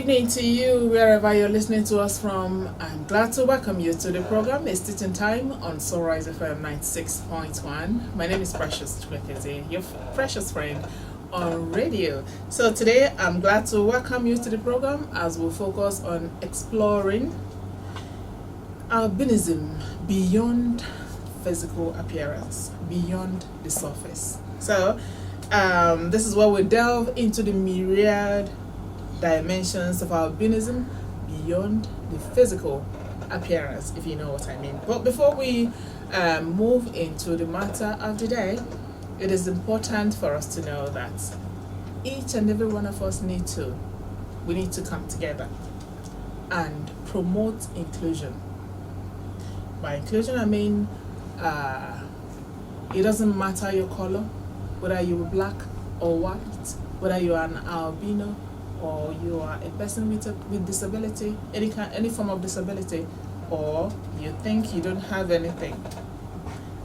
evening to you, wherever you're listening to us from. I'm glad to welcome you to the program. It's Teaching Time on Sunrise FM 96.1. My name is Precious Chwekeze, your precious friend on radio. So today, I'm glad to welcome you to the program as we focus on exploring albinism beyond physical appearance, beyond the surface. So, this is where we delve into the myriad dimensions of albinism beyond the physical appearance, if you know what I mean. But before we move into the matter of the day, it is important for us to know that each and every one of us need to come together and promote inclusion. By inclusion, I mean it doesn't matter your color, whether you're black or white, whether you are an albino or you are a person with disability, any form of disability, or you think you don't have anything.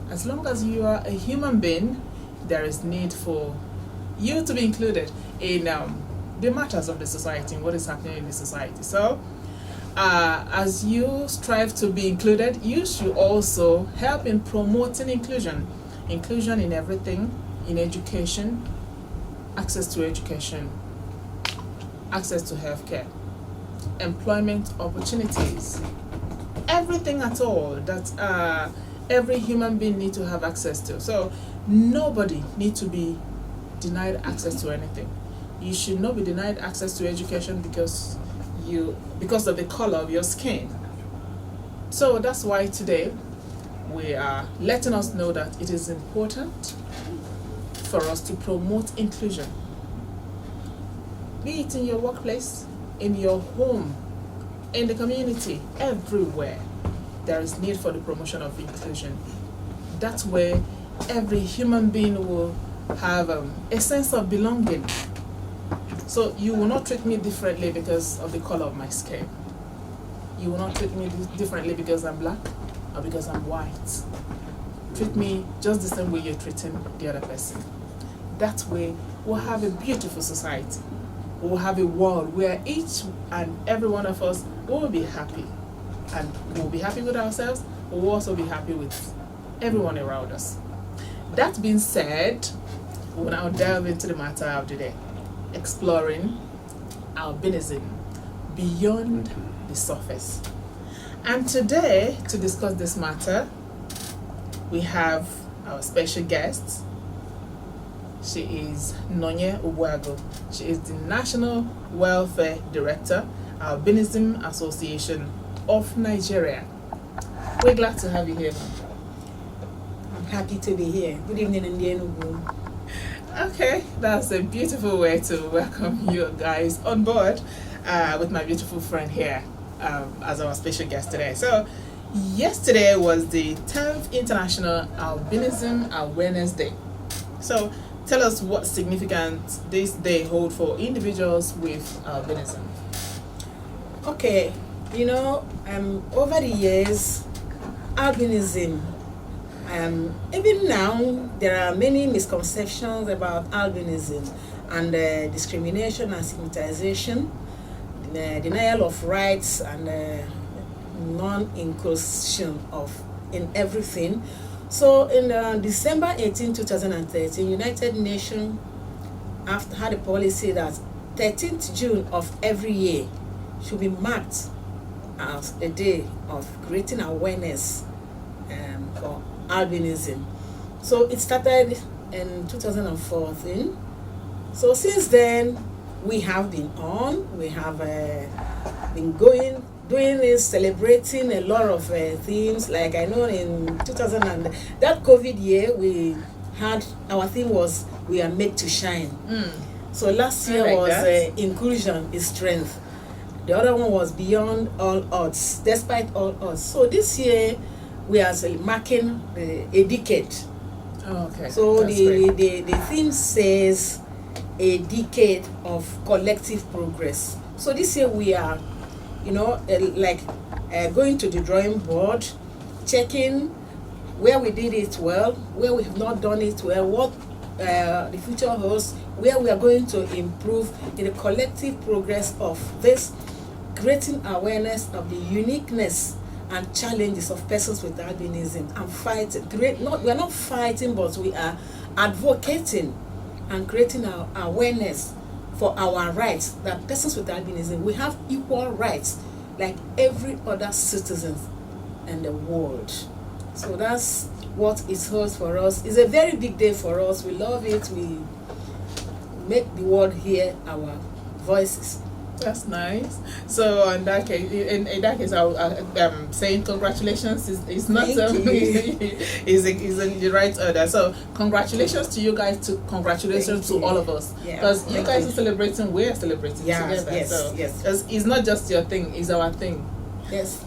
As long as you are a human being, there is need for you to be included in the matters of the society and what is happening in the society. So, as you strive to be included, you should also help in promoting inclusion. Inclusion in everything, in education, access to education, access to healthcare, employment opportunities, everything at all that every human being needs to have access to. So nobody needs to be denied access to anything. You should not be denied access to education because of the color of your skin. So that's why today we are letting us know that it is important for us to promote inclusion. Be it in your workplace, in your home, in the community, everywhere, there is need for the promotion of inclusion. That way, every human being will have a sense of belonging. So you will not treat me differently because of the color of my skin. You will not treat me differently because I'm black or because I'm white. Treat me just the same way you're treating the other person. That way, we'll have a beautiful society. We'll have a world where each and every one of us will be happy. And we'll be happy with ourselves, but we'll also be happy with everyone around us. That being said, we'll now delve into the matter of the day, exploring albinism beyond the surface. And today, to discuss this matter, we have our special guest. She is Nonye Ubuago. She is the National Welfare Director, Albinism Association of Nigeria. We're glad to have you here, ma'am. I'm happy to be here. Good evening, Indian. Okay, that's a beautiful way to welcome you guys on board with my beautiful friend here as our special guest today. So, yesterday was the 10th International Albinism Awareness Day. So, tell us what significance this day holds for individuals with albinism. Okay, over the years, albinism, even now, there are many misconceptions about albinism and discrimination and stigmatization, denial of rights and non-inclusion in everything. So in December 18, 2013, United Nations had a policy that 13th June of every year should be marked as a day of creating awareness for albinism. So it started in 2014. So since then, we have been doing this, celebrating a lot of themes. Like I know in 2000 and that COVID year, we had our theme was "We are made to shine." So last year was inclusion is strength. The other one was beyond all odds, despite all odds. So this year we are marking a decade. Oh, okay. So the theme says a decade of collective progress. So this year we are going to the drawing board, checking where we did it well, where we have not done it well, what the future holds, where we are going to improve in the collective progress of this, creating awareness of the uniqueness and challenges of persons with albinism, and fighting. We are not fighting, but we are advocating and creating our awareness for our rights, that persons with albinism, we have equal rights like every other citizen in the world. So that's what it holds for us. It's a very big day for us. We love it. We make the world hear our voices. That's nice. So in that case, I'm saying congratulations. Is not is in the right order. So congratulations to you guys. Congratulations to all of us, because you guys are celebrating. We're celebrating together. Yes. It's not just your thing. It's our thing. Yes.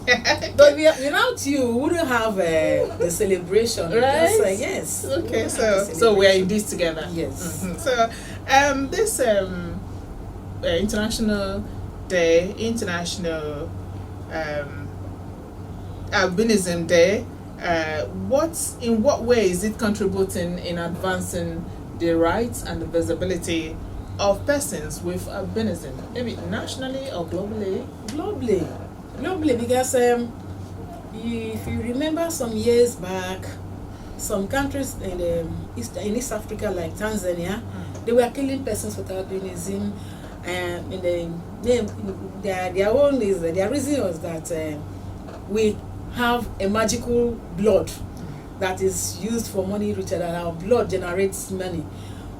But without you, we wouldn't have the celebration, right? Yes. Okay. So we are in this together. Yes. Mm-hmm. So this International Day, International Albinism Day, in what way is it contributing in advancing the rights and the visibility of persons with albinism, maybe nationally or globally? Globally, because if you remember some years back, some countries in East Africa, like Tanzania, they were killing persons with albinism. And their reason was that we have a magical blood that is used for money ritual, that our blood generates money.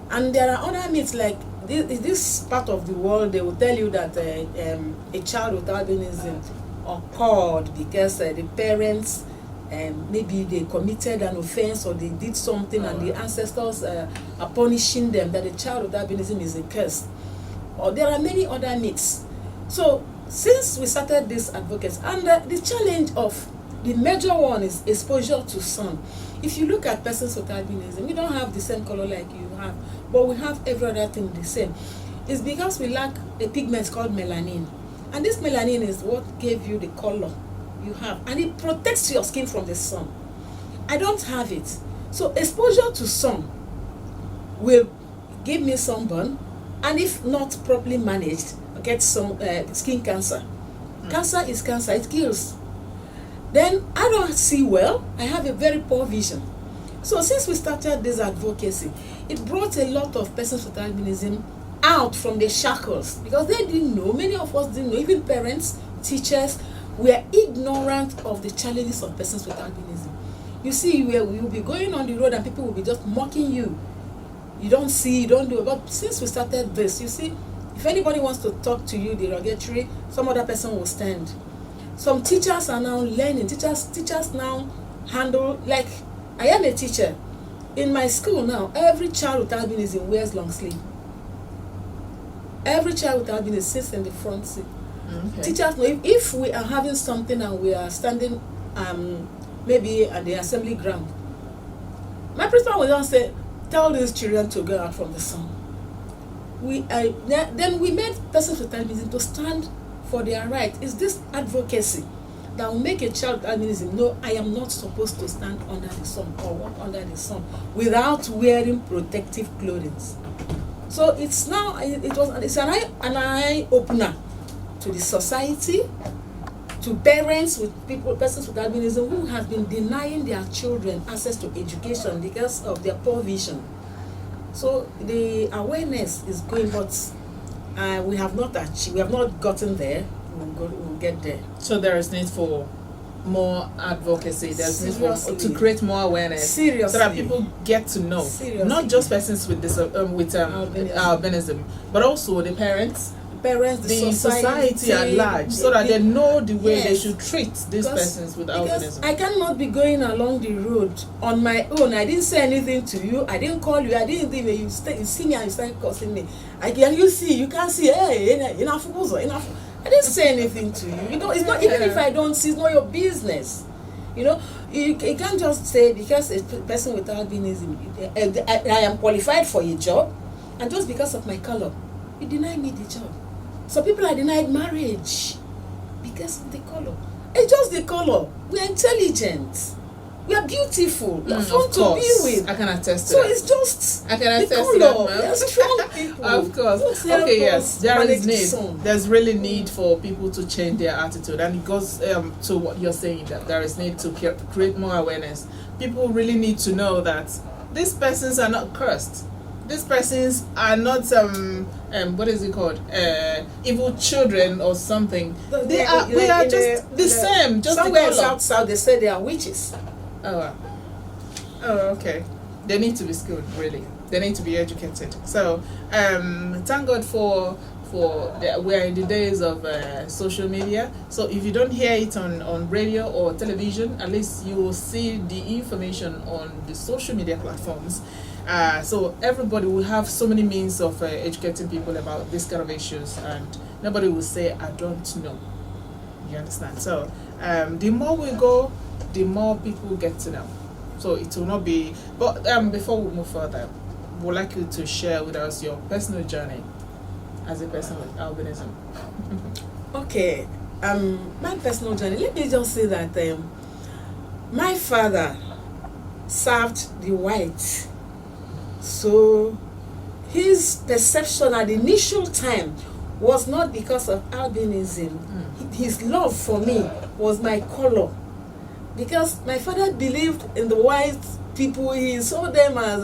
And there are other myths, like this part of the world, they will tell you that a child with albinism occurred because the parents maybe they committed an offense or they did something, and the ancestors are punishing them, that the child with albinism is a curse. Or there are many other myths. So since we started this advocacy, and the challenge of the major one is exposure to sun. If you look at persons with albinism, we don't have the same color like you have, but we have every other thing the same. It's because we lack a pigment called melanin, and this melanin is what gave you the color you have, and it protects your skin from the sun. I don't have it, so exposure to sun will give me sunburn, and if not properly managed, get some skin cancer. Cancer is cancer, it kills. Then I don't see well, I have a very poor vision. So since we started this advocacy, it brought a lot of persons with albinism out from the shackles, because they didn't know, many of us didn't know, even parents, teachers were ignorant of the challenges of persons with albinism. You see, we will be going on the road and people will be just mocking you. You don't see, you don't do it. But since we started this, you see, if anybody wants to talk to you derogatory, some other person will stand. Some teachers are now learning. Teachers now handle, like, I am a teacher. In my school now, every child with albinism wears long sleeve. Every child with albinism sits in the front seat. Okay. Teachers know if we are having something and we are standing maybe at the assembly ground, my principal will just say, tell these children to go out from the sun. Then we made persons with albinism to stand for their right. It's this advocacy that will make a child with albinism know, I am not supposed to stand under the sun or walk under the sun without wearing protective clothing. So it's now it's an eye opener to the society, to parents with persons with albinism who have been denying their children access to education because of their poor vision. So the awareness is going, but we have not gotten there. We'll get there. So there is need for more advocacy. There's need to create more awareness. Seriously. So that people get to know. Seriously. Not just persons with this albinism, but also the parents, the society at large, so that they know the way they should treat these persons with albinism. I cannot be going along the road on my own. I didn't say anything to you. I didn't call you. I didn't even you see me and you start cursing me. You can't see. Hey, enough. I didn't say anything to you. You know, it's not, even if I don't see, it's not your business. You know, you can't just say because a person with albinism, I am qualified for a job, and just because of my color, you deny me the job. So people are denied marriage because of the color. It's just the color. We are intelligent. We are beautiful. We are Of fun to be course. with. I can attest to So that. it's just I can the attest to that, color. ma'am. We are strong people. Of course. Just help Okay, yes. us There manage is the need. sun. There's really need for people to change their attitude, and it goes to what you're saying, that there is need to create more awareness. People really need to know that these persons are not cursed. These persons are not what is it called? Evil children or something. They are just the same. Just somewhere the in color. South they say they are witches. Oh, wow. Oh, okay. They need to be skilled, really. They need to be educated. So, thank God for we are in the days of social media. So if you don't hear it on radio or television, at least you will see the information on the social media platforms. So everybody will have so many means of educating people about this kind of issues, and nobody will say, I don't know. You understand? So the more we go, the more people get to know. So it will not be, but before we move further, we'd like you to share with us your personal journey as a person with albinism. Okay, my personal journey. Let me just say that my father served the whites, so his perception at the initial time was not because of albinism. His love for me was my color, because my father believed in the white people. He saw them as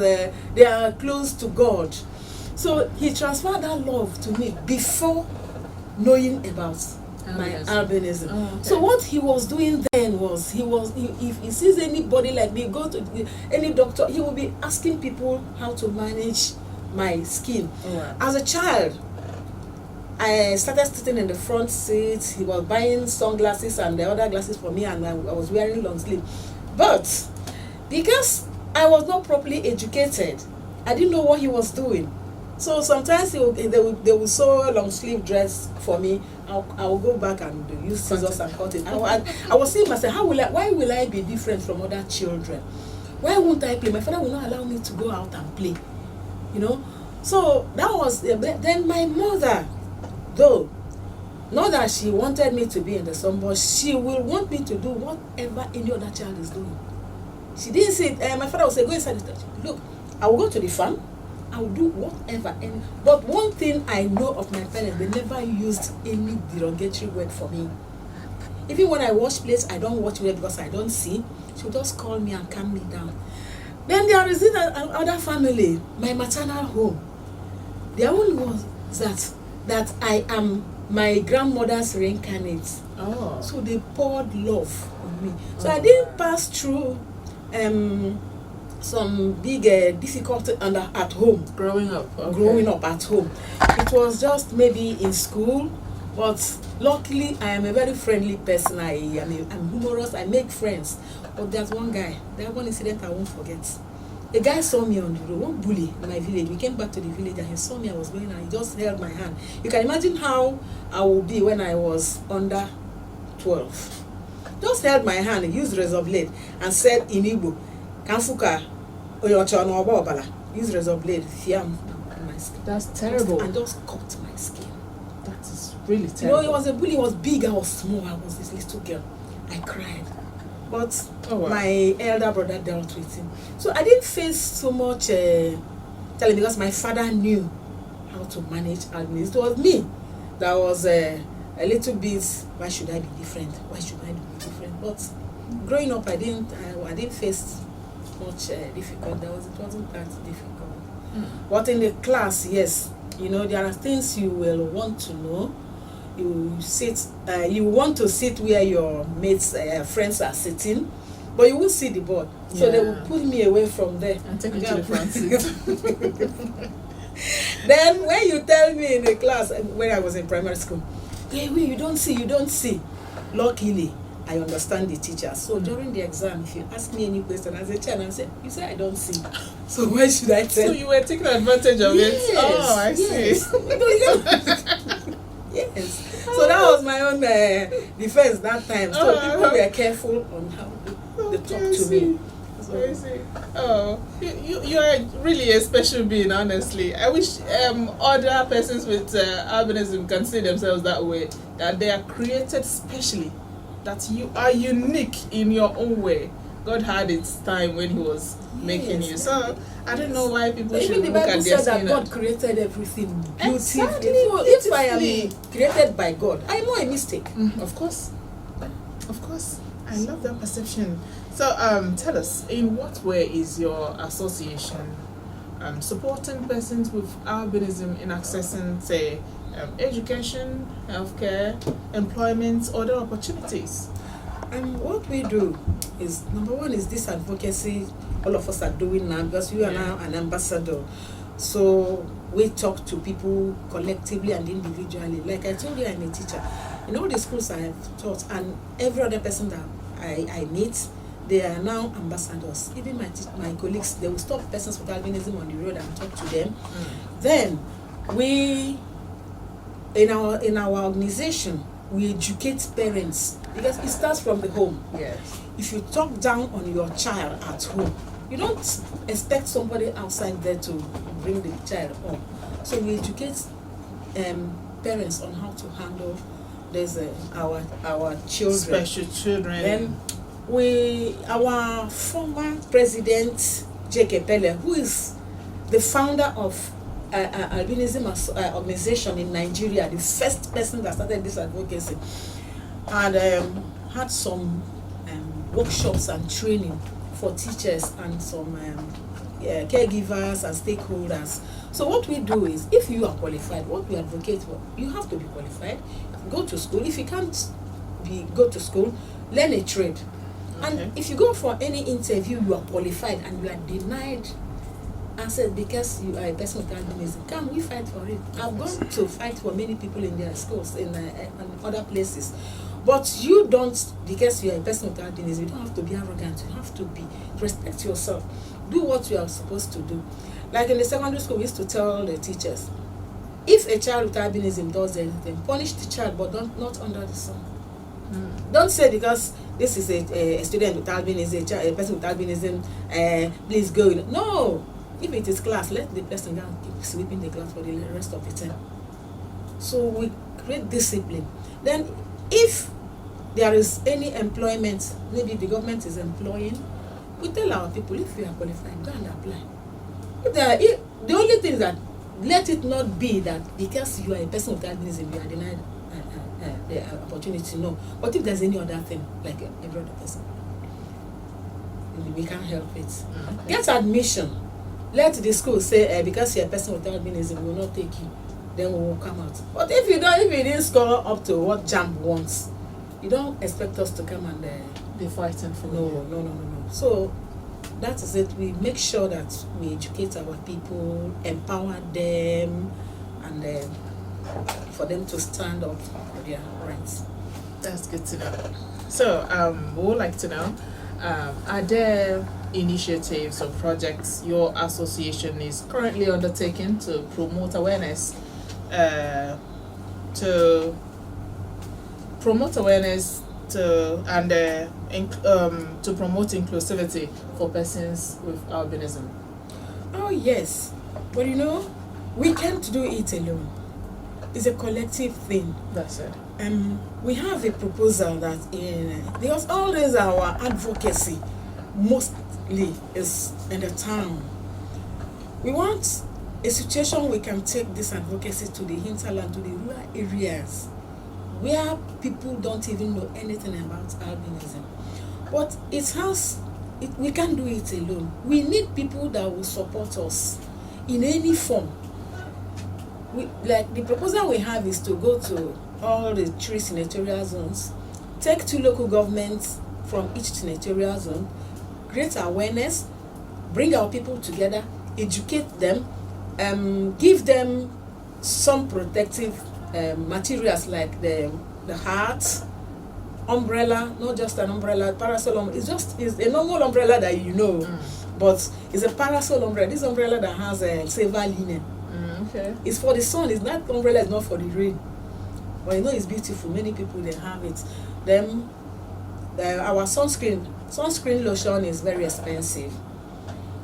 they are close to God. So he transferred that love to me before knowing about my albinism. Oh, okay. So what he was doing then was, if he sees anybody like me, go to any doctor, he will be asking people how to manage my skin. Right. As a child, I started sitting in the front seat. He was buying sunglasses and the other glasses for me, and I was wearing long sleeve. But because I was not properly educated, I didn't know what he was doing. So sometimes they will sew a long sleeve dress for me. I will go back and use scissors and cut it. I was saying myself, why will I be different from other children? Why won't I play? My father will not allow me to go out and play. You know? So that was, then my mother, though, not that she wanted me to be in the sun, but she will want me to do whatever any other child is doing. She didn't say, my father would say, go inside the church. Look, I will go to the farm. I will do whatever. But one thing I know of my parents, they never used any derogatory word for me. Even when I wash plates, I don't wash it because I don't see. She will just call me and calm me down. Then there is another family, my maternal home. Their own was that I am my grandmother's reincarnate. Oh. So they poured love on me. So I didn't pass through some big difficulty at home. Growing up. Okay. Growing up at home. It was just maybe in school, but luckily I am a very friendly person. I'm humorous, I make friends. But there's one guy, that one incident I won't forget. A guy saw me on the road, one bully in my village. We came back to the village and he saw me, I was going, and he just held my hand. You can imagine how I would be when I was under 12. Just held my hand, he used razor blade and said in Igbo, Kanfuka, Oyochono Obala, use razor blade, fiam on my skin. That's terrible. And just cut my skin. That is really terrible. You know, he was a bully, he was big, I was small, I was this little girl. I cried. But my elder brother dealt with him. So I didn't face so much telling, because my father knew how to manage albinism. It was me that was a little bit, why should I be different? Why should I be different? But growing up, I didn't face much difficult. It wasn't that difficult. But in the class, yes, you know, there are things you will want to know. You sit, you want to sit where your mates, friends are sitting, but you won't see the board. So they will pull me away from there and take me to the front seat. Then when you tell me in the class, when I was in primary school, hey, you don't see. Luckily, I understand the teacher. So during the exam, if you ask me any question as a child, I say, you say I don't see. So why should I tell? So you were taking advantage of it? Oh, I see. Yes. So that was my own defense that time. So people were careful on how they talk to me. Oh, you are really a special being, honestly. I wish other persons with albinism can see themselves that way, that they are created specially, that you are unique in your own way, God had its time when He was making you. So I don't know why people Even should the look Bible at their said that skin. God created everything beautifully. Exactly, So if I beautifully. am created by God, I know a mistake. Of course. I love that perception. So tell us, in what way is your association supporting persons with albinism in accessing, say, education, healthcare, employment, other opportunities? And what we do is, number one is this advocacy all of us are doing now, because you are now an ambassador. So we talk to people collectively and individually. Like I told you, I'm a teacher. In all the schools I have taught, and every other person that I meet, they are now ambassadors. Even my colleagues, they will stop persons with albinism on the road and talk to them. Then we, in our organization, we educate parents, because it starts from the home. Yes. If you talk down on your child at home, you don't expect somebody outside there to bring the child home. So we educate parents on how to handle our children. Special children. Then our former president, J.K. Pele, who is the founder of albinism organization in Nigeria, the first person that started this advocacy, and had some workshops and training for teachers and some caregivers and stakeholders. So what we do is, if you are qualified, what we advocate for, you have to be qualified, go to school. If you can't go to school, learn a trade. Okay. And if you go for any interview, you are qualified and you are denied answer because you are a person with albinism, come, we fight for it. I've gone to fight for many people in their schools, in other places. But you don't, because you are a person with albinism, you don't have to be arrogant. You have to respect yourself. Do what you are supposed to do. Like in the secondary school, we used to tell the teachers, if a child with albinism does anything, punish the child, but not under the sun. Don't say because this is a student with albinism, a person with albinism, please go. No. If it is class, let the person go and keep sweeping the class for the rest of the time. So we create discipline. Then if there is any employment, maybe the government is employing, we tell our people, if you are qualified, go and apply. The only thing is that, let it not be that because you are a person with albinism, you are denied the opportunity. No. But if there's any other thing, like every other person, we can't help it. Get admission. Let the school say, because you're a person with albinism, we will not take you. Then we will come out. But if you didn't score up to what JAMB wants, you don't expect us to come and be fighting for No. So that is it. We make sure that we educate our people, empower them, and for them to stand up for their rights. That's good to know. So we would like to know, are there initiatives or projects your association is currently undertaking to promote awareness, to promote inclusivity for persons with albinism? Oh yes, but we can't do it alone. It's a collective thing. That's it. We have a proposal that because always our advocacy mostly is in the town. We want a situation we can take this advocacy to the hinterland, to the rural areas where people don't even know anything about albinism. But we can't do it alone. We need people that will support us in any form. Like the proposal we have is to go to all the 3 senatorial zones, take 2 local governments from each senatorial zone, create awareness, bring our people together, educate them, give them some protective materials like the hat, umbrella, not just an umbrella, parasol umbrella. It's a normal umbrella that but it's a parasol umbrella. This umbrella that has a silver linen. Okay. It's for the sun. It's not umbrella. It's not for the rain. But it's beautiful. Many people they have it. Then our sunscreen lotion is very expensive.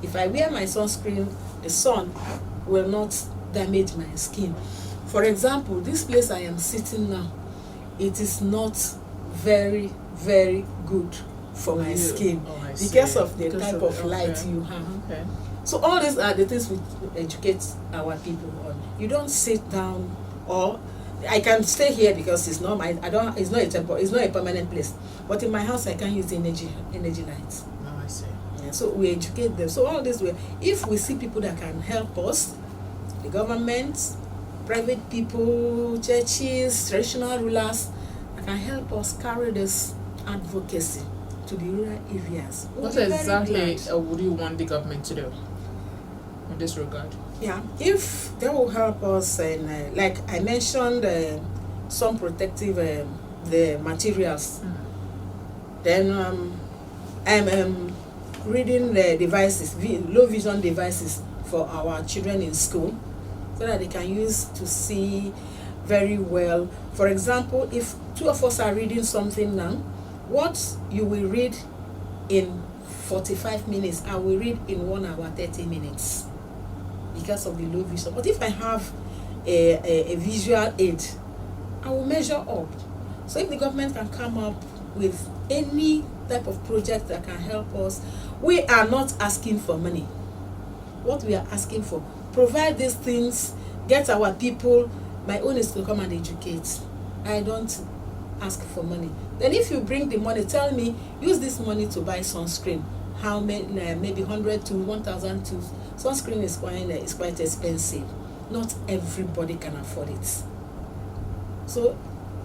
If I wear my sunscreen, the sun will not damage my skin. For example, this place I am sitting now, it is not very, very good for my You- skin oh, I because see. of the Because type of- of light okay. you have. Okay. So all these are the things we educate our people on. You don't sit down, or I can stay here because it's not my it's not a permanent place. But in my house I can use energy lights. No, I see. Yeah, so we educate them. So all this way, if we see people that can help us, the government, private people, churches, traditional rulers, that can help us carry this advocacy to the rural areas. We'll What be very exactly glad. would you want the government to do in this regard? Yeah, if they will help us, and like I mentioned, some protective the materials. Then I'm reading the devices, low vision devices for our children in school, so that they can use to see very well. For example, if two of us are reading something now, what you will read in 45 minutes, I will read in 1 hour 30 minutes because of the low vision. But if I have a visual aid, I will measure up. So if the government can come up with any type of project that can help us, we are not asking for money. What we are asking for, provide these things, get our people. My own is to come and educate. I don't ask for money. Then if you bring the money, tell me, use this money to buy sunscreen. How many? Maybe 100 to 1,000 to sunscreen is quite expensive. Not everybody can afford it. So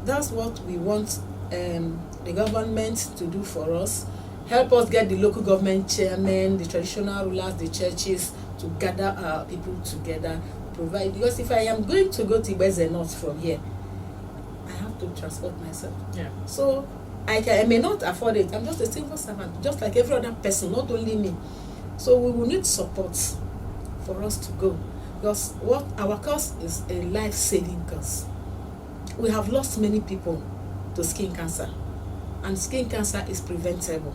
that's what we want the government to do for us. Help us get the local government chairmen, the traditional rulers, the churches to gather our people together, provide. Because if I am going to go to Ibeze North from here, I have to transport myself. Yeah. So I may not afford it. I'm just a civil servant, just like every other person, not only me. So we will need support for us to go. Because what our cause is a life-saving cause. We have lost many people to skin cancer, and skin cancer is preventable.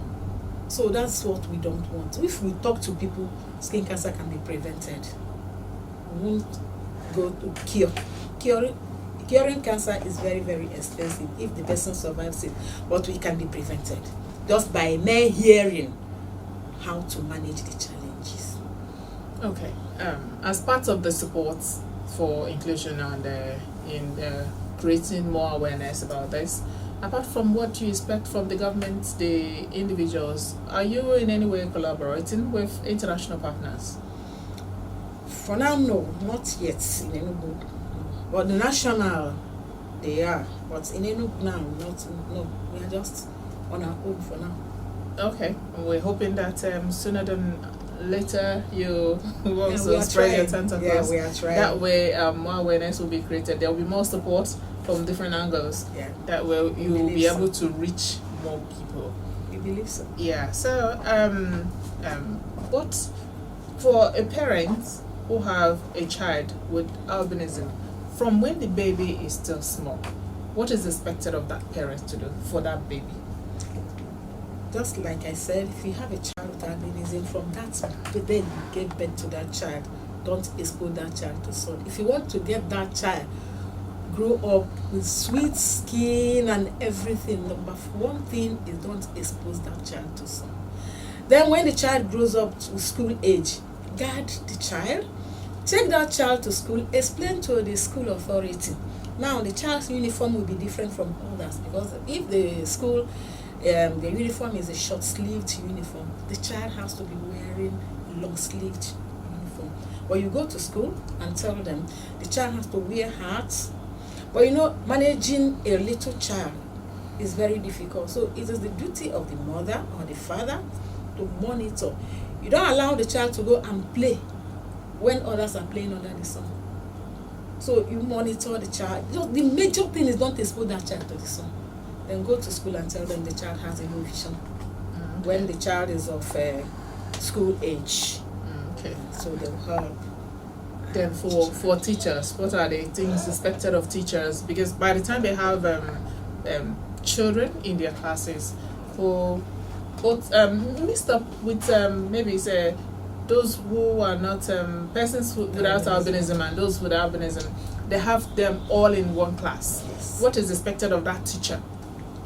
So that's what we don't want. If we talk to people, skin cancer can be prevented. We won't go to cure. Curing cancer is very, very expensive if the person survives it, but we can be prevented just by mere hearing how to manage the challenges. Okay. As part of the support for inclusion and in creating more awareness about this, apart from what you expect from the government, the individuals, are you in any way collaborating with international partners? For now, no, not yet in Enugu. But the national, they are. But in Enugu now, no. We are just on our own for now. Okay. We're hoping that sooner than later you will also we are spread your trying. tentacles. Yeah, we are trying. That way more awareness will be created. There will be more support from different angles. Yeah, That way you will be believe so. able to reach more people. we believe so. Yeah. So what for a parent who have a child with albinism, from when the baby is still small, what is expected of that parent to do for that baby? Just like I said, if you have a child with albinism, from that then you give birth to that child, don't expose that child to sun. If you want to get that child grow up with sweet skin and everything, number one thing is don't expose that child to sun. Then when the child grows up to school age, guard the child, take that child to school, explain to the school authority. Now the child's uniform will be different from others, because if the school the uniform is a short-sleeved uniform, the child has to be wearing a long-sleeved uniform. But you go to school and tell them the child has to wear hats. But you know, managing a little child is very difficult. So it is the duty of the mother or the father to monitor. You don't allow the child to go and play when others are playing under the sun. So you monitor the child. Just the major thing is don't expose that child to the sun. Then go to school and tell them the child has a low vision when the child is of school age. Okay. So they'll help. Then for teachers, what are the things expected of teachers? Because by the time they have children in their classes, for both mixed up with maybe say those who are not persons without albinism and those with albinism, they have them all in one class. Yes. What is expected of that teacher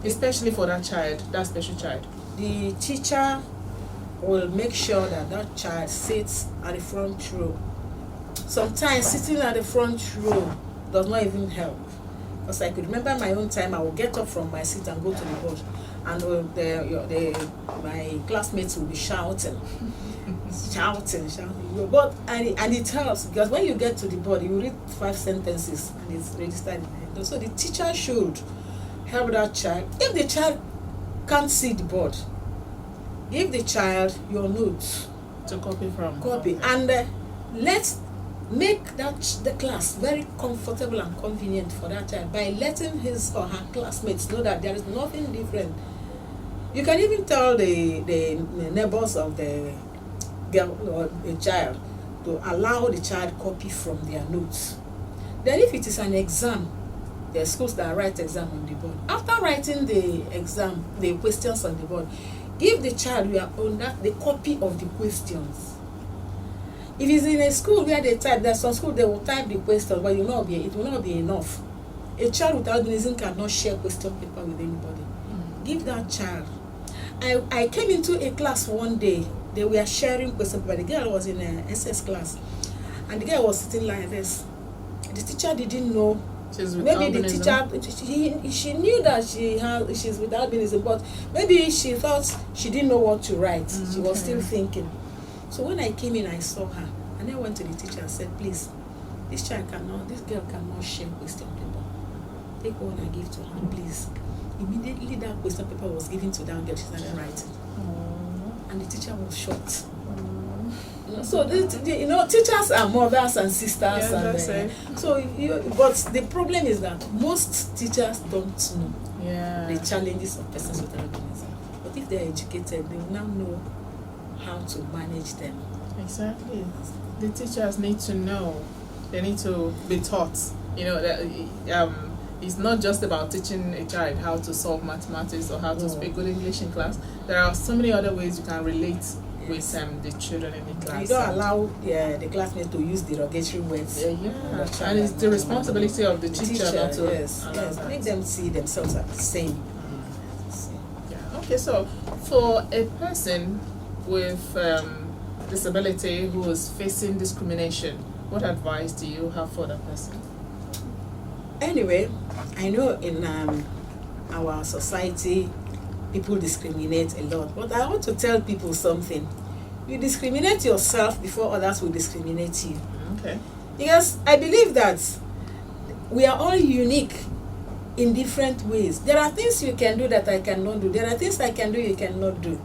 especially for that child, that special child? The teacher will make sure that that child sits at the front row. Sometimes sitting at the front row does not even help. Because I could remember my own time, I would get up from my seat and go to the board, and my classmates will be shouting, shouting. But and it helps, because when you get to the board, you read 5 sentences and it's registered in the head. So the teacher should help that child. If the child can't see the board, give the child your notes To copy from. copy, and let's make the class very comfortable and convenient for that child by letting his or her classmates know that there is nothing different. You can even tell the neighbors of the girl or the child to allow the child copy from their notes. Then if it is an exam, there are schools that write exam on the board. After writing the exam, the questions on the board, give the child your own the copy of the questions. If it's in a school where they type, there's some school they will type the question, but it will not be enough. A child with albinism cannot share question paper with anybody. Give that child. I came into a class one day, they were sharing question paper. The girl was in an SS class, and the girl was sitting like this. The teacher didn't know. She's with Maybe albinism. the teacher, she knew that she's with albinism, but maybe she thought she didn't know what to write. She was still thinking. So when I came in, I saw her, and I went to the teacher and said, please, this girl cannot share question paper. Take one and give to her, please. Immediately that question paper was given to that girl, she started writing. And the teacher was shocked. So teachers are mothers and sisters, Yeah, that's it. but the problem is that most teachers don't know Yeah. the challenges of persons with albinism. But if they're educated, they will now know how to manage them. Exactly. The teachers need to know. They need to be taught. That it's not just about teaching a child how to solve mathematics or how to speak good English in class. There are so many other ways you can relate with the children in the class. You don't allow the classmates to use derogatory words. Yeah. And it's the responsibility of the teacher not to allow that. Make them see themselves as the same. Yeah. Okay, so for a person with disability who is facing discrimination, what advice do you have for that person? Anyway, I know in our society, people discriminate a lot, but I want to tell people something. You discriminate yourself before others will discriminate you. Okay. Because I believe that we are all unique in different ways. There are things you can do that I cannot do. There are things I can do you cannot do.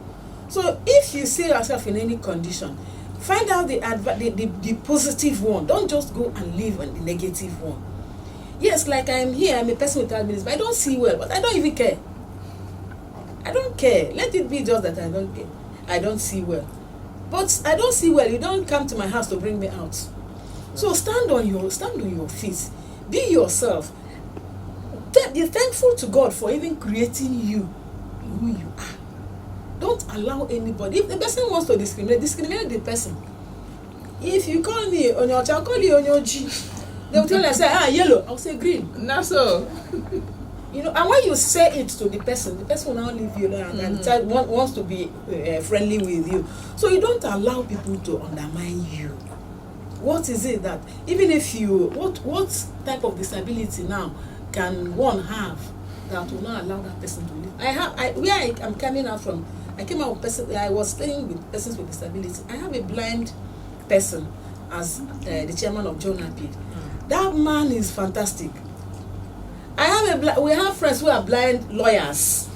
So if you see yourself in any condition, find out the positive one. Don't just go and live on the negative one. Yes, like I am here, I'm a person with albinism, but I don't see well, but I don't even care. I don't care. Let it be just that I don't care. I don't see well. But I don't see well, you don't come to my house to bring me out. So stand on your feet. Be yourself. Be thankful to God for even creating you who you are. Don't allow anybody. If the person wants to discriminate the person. If you call me Onyocha, I'll call you Onyoji. They will tell you, I say, yellow, I'll say green. Not so. And when you say it to the person will now leave you alone, and the child wants to be friendly with you. So you don't allow people to undermine you. What is it that, even if what type of disability now can one have that will not allow that person to live? Where I am coming out from, I came out with person. I was staying with persons with disability. I have a blind person as the chairman of John Apid. That man is fantastic. We have friends who are blind lawyers,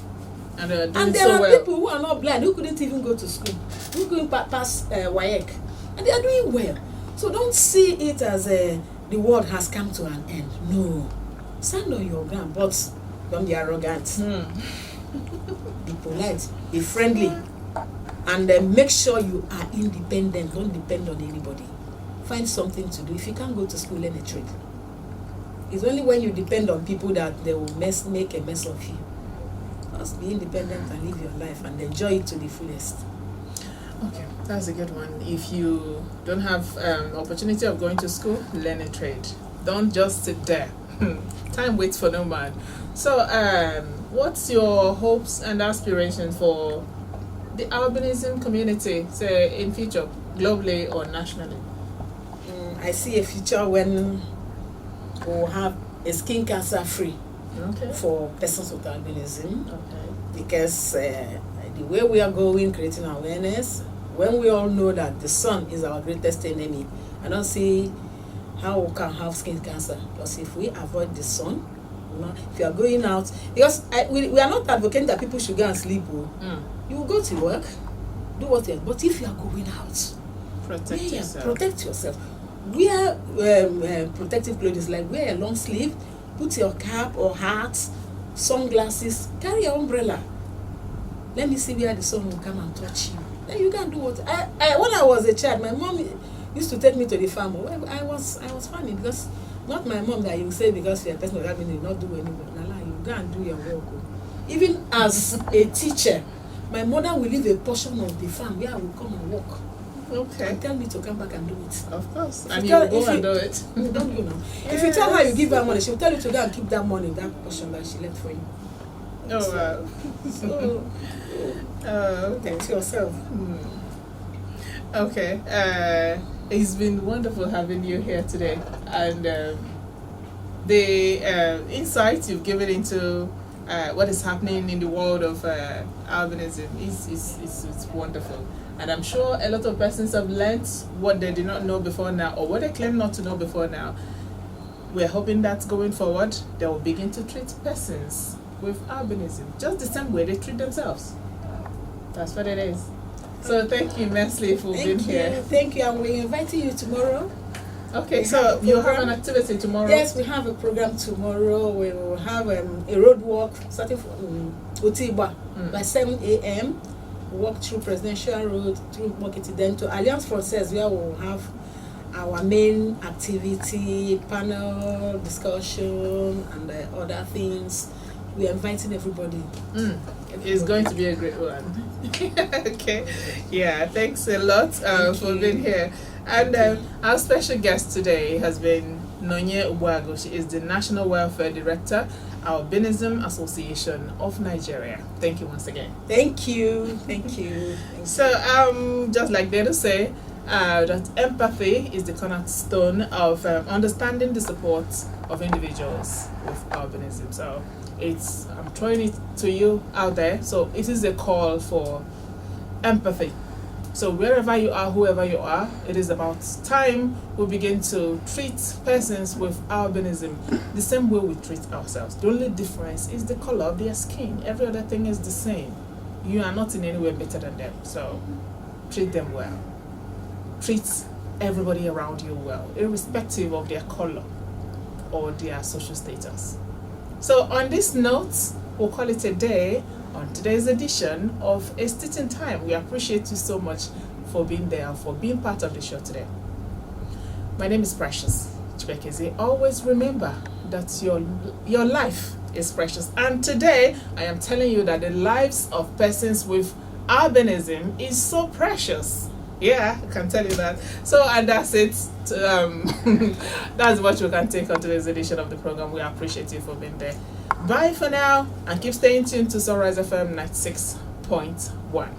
And they're doing and there so are well. people who are not blind who couldn't even go to school, who couldn't pass WAEC, and they are doing well. So don't see it as the world has come to an end. No, stand on your ground, but don't be arrogant. Be polite, be friendly, and make sure you are independent. Don't depend on anybody. Find something to do. If you can't go to school, learn a trade. It's only when you depend on people that they will make a mess of you. Just be independent and live your life and enjoy it to the fullest. Okay, that's a good one. If you don't have opportunity of going to school, learn a trade. Don't just sit there. Time waits for no man. So what's your hopes and aspirations for the albinism community, say in future, globally or nationally? I see a future when we'll have a skin cancer free for persons with albinism. Because the way we are going, creating awareness, when we all know that the sun is our greatest enemy, I don't see how we can have skin cancer. Because if we avoid the sun, if you are going out, because we are not advocating that people should go and sleep. You will go to work, do what you are, but if you are going out, protect yourself. Wear protective clothes, like wear a long sleeve, put your cap or hat, sunglasses, carry your umbrella. Let me see where the sun will come and touch you. Then you can do what when I was a child, my mom used to take me to the farm. I was funny because not my mom that you say because you're a person that will not do anything. Nala, you go and do your work. Even as a teacher, my mother will leave a portion of the farm where I will come and work. And tell me to come back and do it. Of course. And you go and do it. Don't you know? If you tell her you give her money, she will tell you to go and keep that money, that portion that she left for you. Oh wow. Protect yourself. Okay. It's been wonderful having you here today, and the insights you've given into what is happening in the world of albinism is wonderful. And I'm sure a lot of persons have learnt what they did not know before now, or what they claim not to know before now. We're hoping that going forward, they will begin to treat persons with albinism just the same way they treat themselves. That's what it is. So thank you immensely for being here. Thank you, and we're inviting you tomorrow. Okay, so you have an activity tomorrow? Yes, we have a program tomorrow. We will have a road walk starting from Otiba by 7 a.m. Walk through Presidential Road, through Mokiti, then to Alliance Française, where we will have our main activity, panel discussion, and other things. We are inviting everybody. It's going to be a great one. Okay, yeah, thanks a lot for being here. And our special guest today has been Nonye Ubuago. She is the National Welfare Director, Albinism Association of Nigeria. Thank you once again. Thank you. So, just like they say, that empathy is the cornerstone of understanding the support of individuals with albinism. So, I'm throwing it to you out there. So, it is a call for empathy. So wherever you are, whoever you are, it is about time we begin to treat persons with albinism the same way we treat ourselves. The only difference is the color of their skin. Every other thing is the same. You are not in any way better than them. So treat them well. Treat everybody around you well, irrespective of their color or their social status. So on this note, we'll call it a day on today's edition of A Stitch in Time. We appreciate you so much for being there, for being part of the show today. My name is Precious Chibekeze. Always remember that your life is precious. And today, I am telling you that the lives of persons with albinism is so precious. Yeah, I can tell you that. So, and that's it. That's what we can take on today's edition of the program. We appreciate you for being there. Bye for now, and keep staying tuned to Sunrise FM 96.1.